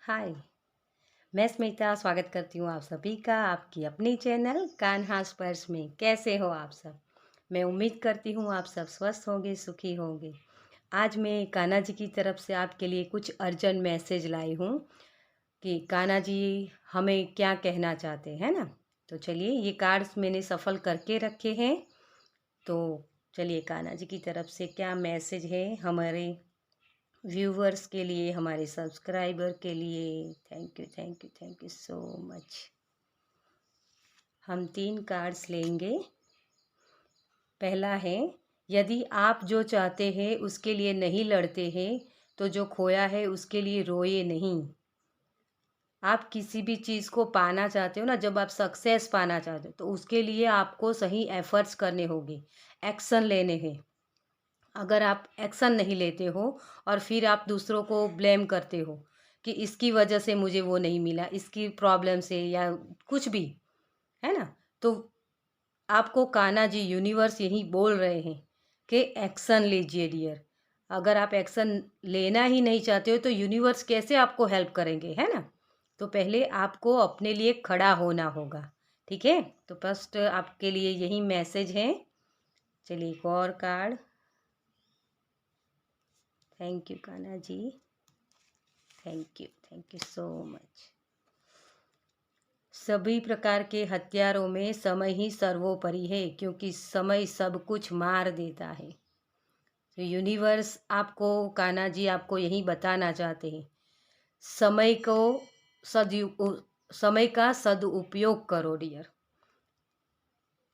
हाय, मैं स्मिता स्वागत करती हूँ आप सभी का आपकी अपनी चैनल कान्हा स्पर्श में। कैसे हो आप सब? मैं उम्मीद करती हूँ आप सब स्वस्थ होंगे, सुखी होंगे। आज मैं कान्हा जी की तरफ से आपके लिए कुछ अर्जेंट मैसेज लाई हूँ कि कान्हा जी हमें क्या कहना चाहते हैं ना। तो चलिए, ये कार्ड्स मैंने सफल करके रखे हैं। तो चलिए, कान्हा जी की तरफ से क्या मैसेज है हमारे व्यूवर्स के लिए, हमारे सब्सक्राइबर के लिए। Thank you, thank you, thank you so much. हम 3 कार्ड्स लेंगे। पहला है, यदि आप जो चाहते हैं उसके लिए नहीं लड़ते हैं तो जो खोया है उसके लिए रोए नहीं। आप किसी भी चीज़ को पाना चाहते हो ना, जब आप सक्सेस पाना चाहते हो तो उसके लिए आपको सही एफर्ट्स करने होंगे, एक्शन लेने हैं। अगर आप एक्शन नहीं लेते हो और फिर आप दूसरों को ब्लेम करते हो कि इसकी वजह से मुझे वो नहीं मिला, इसकी प्रॉब्लम से या कुछ भी, है ना। तो आपको कान्हा जी यूनिवर्स यही बोल रहे हैं कि एक्शन लीजिए डियर। अगर आप एक्शन लेना ही नहीं चाहते हो तो यूनिवर्स कैसे आपको हेल्प करेंगे, है ना। तो पहले आपको अपने लिए खड़ा होना होगा, ठीक है। तो फर्स्ट आपके लिए यही मैसेज है। चलिए, एक और card. Thank you Kanha ji, thank you so much. सभी प्रकार के हथियारों में समय ही सर्वोपरि है, क्योंकि समय सब कुछ मार देता है। तो यूनिवर्स आपको, कान्हा जी आपको यही बताना चाहते हैं, समय को समय का सदुपयोग करो डियर।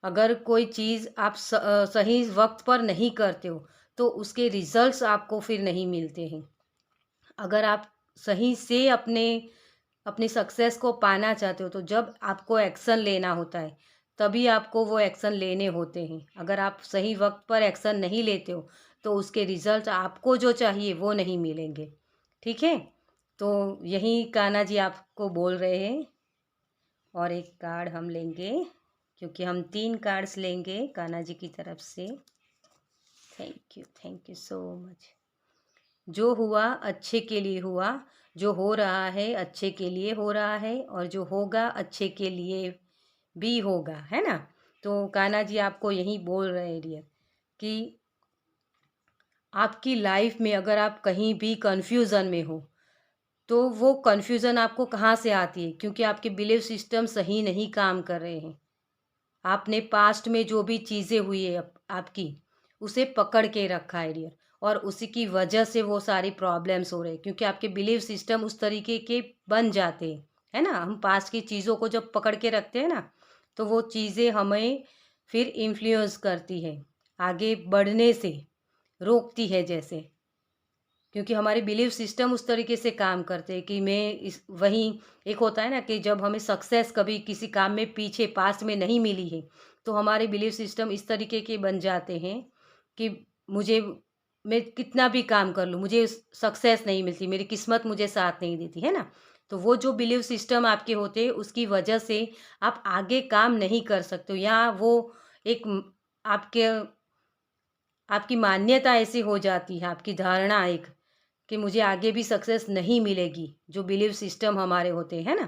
अगर कोई चीज़ आप सही वक्त पर नहीं करते हो तो उसके रिजल्ट्स आपको फिर नहीं मिलते हैं। अगर आप सही से अपनी सक्सेस को पाना चाहते हो तो जब आपको एक्शन लेना होता है तभी आपको वो एक्शन लेने होते हैं। अगर आप सही वक्त पर एक्शन नहीं लेते हो तो उसके रिजल्ट आपको जो चाहिए वो नहीं मिलेंगे, ठीक है। तो यही कान्हा जी आपको बोल रहे हैं। और एक कार्ड हम लेंगे, क्योंकि हम 3 कार्ड्स लेंगे कान्हा जी की तरफ से। Thank you so much. जो हुआ अच्छे के लिए हुआ, जो हो रहा है अच्छे के लिए हो रहा है, और जो होगा अच्छे के लिए भी होगा, है ना। तो कान्हा जी आपको यही बोल रहे हैं डियर कि आपकी लाइफ में अगर आप कहीं भी कंफ्यूजन में हो तो वो कंफ्यूजन आपको कहाँ से आती है, क्योंकि आपके बिलीफ सिस्टम सही नहीं काम कर रहे हैं। आपने पास्ट में जो भी चीज़ें हुई है आपकी, उसे पकड़ के रखा है डियर, और उसी की वजह से वो सारी प्रॉब्लम्स हो रहे हैं, क्योंकि आपके बिलीफ सिस्टम उस तरीके के बन जाते हैं, है ना। हम पास्ट की चीज़ों को जब पकड़ के रखते हैं ना तो वो चीज़ें हमें फिर इन्फ्लुएंस करती है, आगे बढ़ने से रोकती है जैसे। क्योंकि हमारे बिलीफ सिस्टम उस तरीके से काम करते हैं कि मैं इस वहीं, एक होता है ना कि जब हमें सक्सेस कभी किसी काम में पीछे पास्ट में नहीं मिली है तो हमारे बिलीफ सिस्टम इस तरीके के बन जाते हैं कि मुझे, मैं कितना भी काम कर लूँ मुझे सक्सेस नहीं मिलती, मेरी किस्मत मुझे साथ नहीं देती, है ना। तो वो जो बिलीफ सिस्टम आपके होते हैं उसकी वजह से आप आगे काम नहीं कर सकते हो, या वो एक आपके आपकी मान्यता ऐसी हो जाती है, आपकी धारणा एक, कि मुझे आगे भी सक्सेस नहीं मिलेगी, जो बिलीव सिस्टम हमारे होते हैं ना।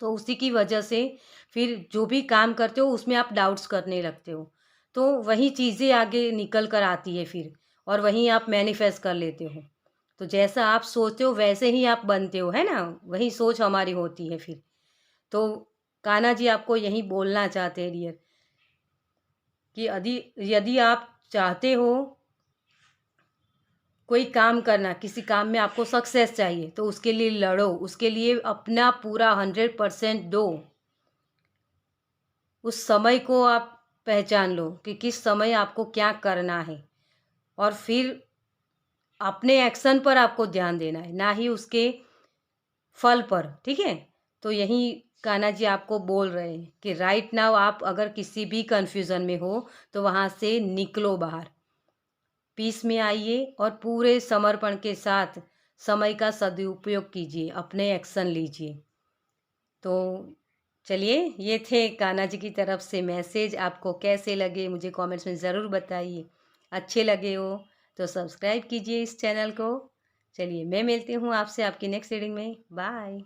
तो उसी की वजह से फिर जो भी काम करते हो उसमें आप डाउट्स करने लगते हो, तो वही चीज़ें आगे निकल कर आती है फिर, और वहीं आप मैनिफेस्ट कर लेते हो। तो जैसा आप सोचते हो वैसे ही आप बनते हो, है ना। वही सोच हमारी होती है फिर। तो कान्हा जी आपको यही बोलना चाहते हैं डियर कि यदि यदि आप चाहते हो कोई काम करना, किसी काम में आपको सक्सेस चाहिए तो उसके लिए लड़ो, उसके लिए अपना पूरा 100% दो। उस समय को आप पहचान लो कि किस समय आपको क्या करना है, और फिर अपने एक्शन पर आपको ध्यान देना है, ना ही उसके फल पर, ठीक है। तो यही कान्हा जी आपको बोल रहे हैं कि राइट नाउ आप अगर किसी भी कंफ्यूजन में हो तो वहाँ से निकलो बाहर, पीस में आइए और पूरे समर्पण के साथ समय का सदुपयोग कीजिए, अपने एक्शन लीजिए। तो चलिए, ये थे कान्हा जी की तरफ से मैसेज। आपको कैसे लगे मुझे कमेंट्स में ज़रूर बताइए। अच्छे लगे हो तो सब्सक्राइब कीजिए इस चैनल को। चलिए मैं मिलती हूँ आपसे आपकी नेक्स्ट रीडिंग में। बाय।